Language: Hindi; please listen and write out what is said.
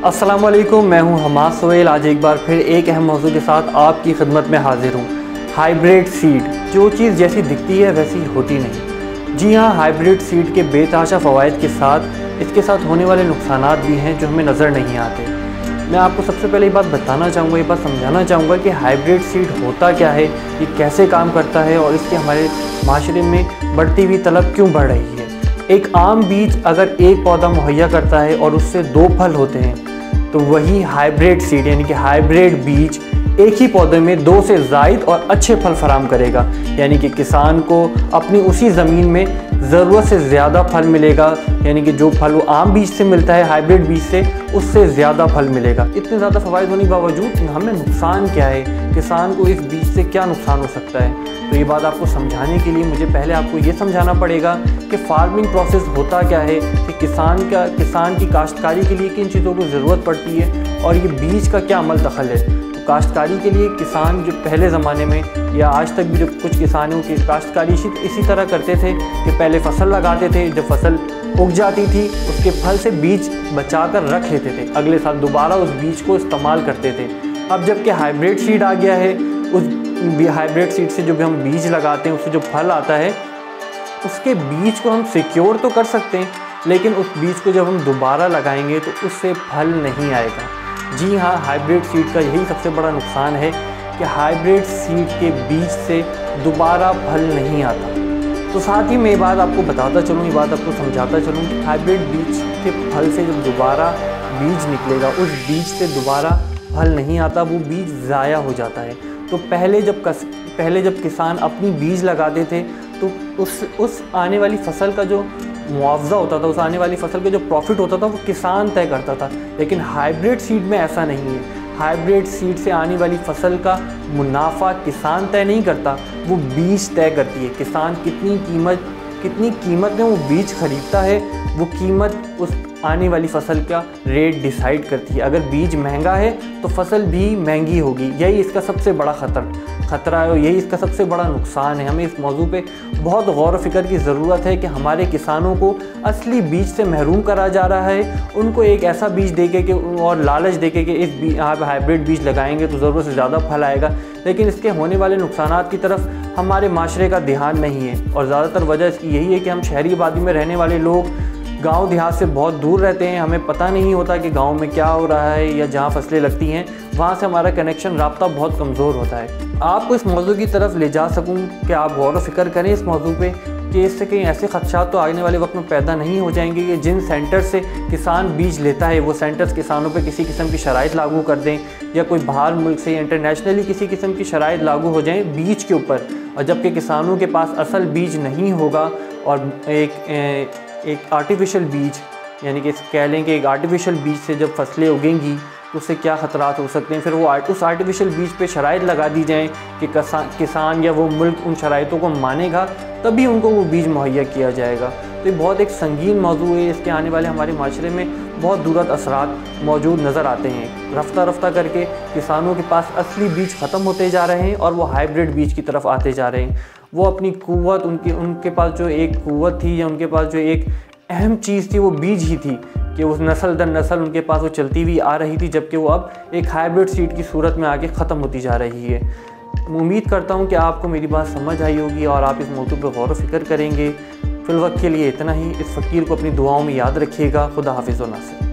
अस्सलाम वालेकुम, मैं हूं हमाद सोहेल। आज एक बार फिर एक अहम मौजू के साथ आपकी खिदमत में हाजिर हूं। हाइब्रिड सीड, जो चीज़ जैसी दिखती है वैसी होती नहीं। जी हाँ, हाइब्रिड सीड के बेतहाशा फ़वाइद के साथ इसके साथ होने वाले नुकसानात भी हैं जो हमें नज़र नहीं आते। मैं आपको सबसे पहले ये बात बताना चाहूँगा, ये बात समझाना चाहूँगा कि हाइब्रिड सीड होता क्या है, ये कैसे काम करता है और इसके हमारे माशरे में बढ़ती हुई तलब क्यों बढ़ रही है। एक आम बीज अगर एक पौधा मुहैया करता है और उससे 2 फल होते हैं तो वही हाइब्रिड सीड यानी कि हाइब्रिड बीज एक ही पौधे में 2 से ज़ायद और अच्छे फल फराम करेगा। यानी कि किसान को अपनी उसी ज़मीन में ज़रूरत से ज़्यादा फल मिलेगा, यानी कि जो फल वो आम बीज से मिलता है हाइब्रिड बीज से उससे ज़्यादा फल मिलेगा। इतने ज़्यादा फ़वाइद होने के बावजूद हमें नुकसान क्या है, किसान को इस बीज से क्या नुकसान हो सकता है। तो ये बात आपको समझाने के लिए मुझे पहले आपको ये समझाना पड़ेगा कि फार्मिंग प्रोसेस होता क्या है, कि किसान की काश्तकारी के लिए किन चीज़ों को ज़रूरत पड़ती है और ये बीज का क्या अमल दखल है। तो काश्तकारी के लिए किसान जो पहले ज़माने में या आज तक भी जो कुछ किसानों की काश्तकारी इसी तरह करते थे कि पहले फसल लगाते थे, जब फसल उग जाती थी उसके फल से बीज बचा कर रख लेते थे, अगले साल दोबारा उस बीज को इस्तेमाल करते थे। अब जबकि हाइब्रिड सीड आ गया है, उस हाइब्रिड सीड से जो भी हम बीज लगाते हैं उससे जो फल आता है उसके बीज को हम सिक्योर तो कर सकते हैं, लेकिन उस बीज को जब हम दोबारा लगाएंगे तो उससे फल नहीं आएगा। जी हाँ, हाइब्रिड सीड का यही सबसे बड़ा नुकसान है कि हाइब्रिड सीड के बीज से दोबारा फल नहीं आता। तो साथ ही मैं ये बात आपको बताता चलूँ, ये बात आपको समझाता चलूँ कि हाइब्रिड बीज के फल से जब दोबारा बीज निकलेगा उस बीज से दोबारा फल नहीं आता, वो बीज ज़ाया हो जाता है। तो पहले जब किसान अपनी बीज लगाते थे तो उस आने वाली फसल का जो मुआवजा होता था, उस आने वाली फसल का जो प्रॉफिट होता था वो किसान तय करता था। लेकिन हाइब्रिड सीड में ऐसा नहीं है। हाइब्रिड सीड से आने वाली फसल का मुनाफा किसान तय नहीं करता, वो बीज तय करती है। किसान कितनी कीमत में वो बीज खरीदता है, वो कीमत उस आने वाली फसल का रेट डिसाइड करती है। अगर बीज महंगा है तो फसल भी महंगी होगी। यही इसका सबसे बड़ा ख़तरा है और यही इसका सबसे बड़ा नुकसान है। हमें इस मौजू पे बहुत गौर व फिक्र की ज़रूरत है कि हमारे किसानों को असली बीज से महरूम करा जा रहा है। उनको एक ऐसा बीज देके कि और लालच देके कि इस हाइब्रिड बीज लगाएंगे तो ज़रूरत से ज़्यादा फल आएगा, लेकिन इसके होने वाले नुकसानात की तरफ हमारे माशरे का ध्यान नहीं है। और ज़्यादातर वजह इसकी यही है कि हम शहरी आबादी में रहने वाले लोग गांव देहात से बहुत दूर रहते हैं। हमें पता नहीं होता कि गांव में क्या हो रहा है या जहां फसलें लगती हैं वहां से हमारा कनेक्शन राब्ता बहुत कमज़ोर होता है। आपको इस मौजू की तरफ ले जा सकूं कि आप गौर व फिक्र करें इस मौजू पे कि इससे कहीं ऐसे खदशात तो आने वाले वक्त में पैदा नहीं हो जाएंगे कि जिन सेंटर से किसान बीज लेता है वो सेंटर्स किसानों पे किसी किस्म की शराइत लागू कर दें या कोई बाहर मुल्क से इंटरनेशनली किसी किस्म की शराइत लागू हो जाएँ बीज के ऊपर, और जबकि किसानों के पास असल बीज नहीं होगा और एक आर्टिफिशियल बीज यानी कि कह लें कि एक आर्टिफिशियल बीज से जब फसलें उगेंगी तो उससे क्या ख़तरात हो सकते हैं। फिर वो उस आर्टिफिशियल बीज पे शराइत लगा दी जाएँ कि किसान या वो मुल्क उन शराइतों को मानेगा तभी उनको वो बीज मुहैया किया जाएगा। तो ये बहुत एक संगीन मौजू है। इसके आने वाले हमारे माशरे में बहुत दूरत असरात मौजूद नज़र आते हैं। रफ्ता करके किसानों के पास असली बीज ख़त्म होते जा रहे हैं और वो हाइब्रिड बीज की तरफ आते जा रहे हैं। वो अपनी क़ुव्वत उनके पास जो एक क़ुव्वत थी या उनके पास जो एक अहम चीज़ थी वो बीज ही थी कि उस नस्ल दर नस्ल उनके पास वो चलती हुई आ रही थी, जबकि वो अब एक हाइब्रिड सीड की सूरत में आके ख़त्म होती जा रही है। उम्मीद करता हूँ कि आपको मेरी बात समझ आई होगी और आप इस मौजू पर गौर व फिक्र करेंगे। फिलवक्त के लिए इतना ही। इस फ़कीर को अपनी दुआओं में याद रखिएगा। खुदा हाफिज़ व नासिर।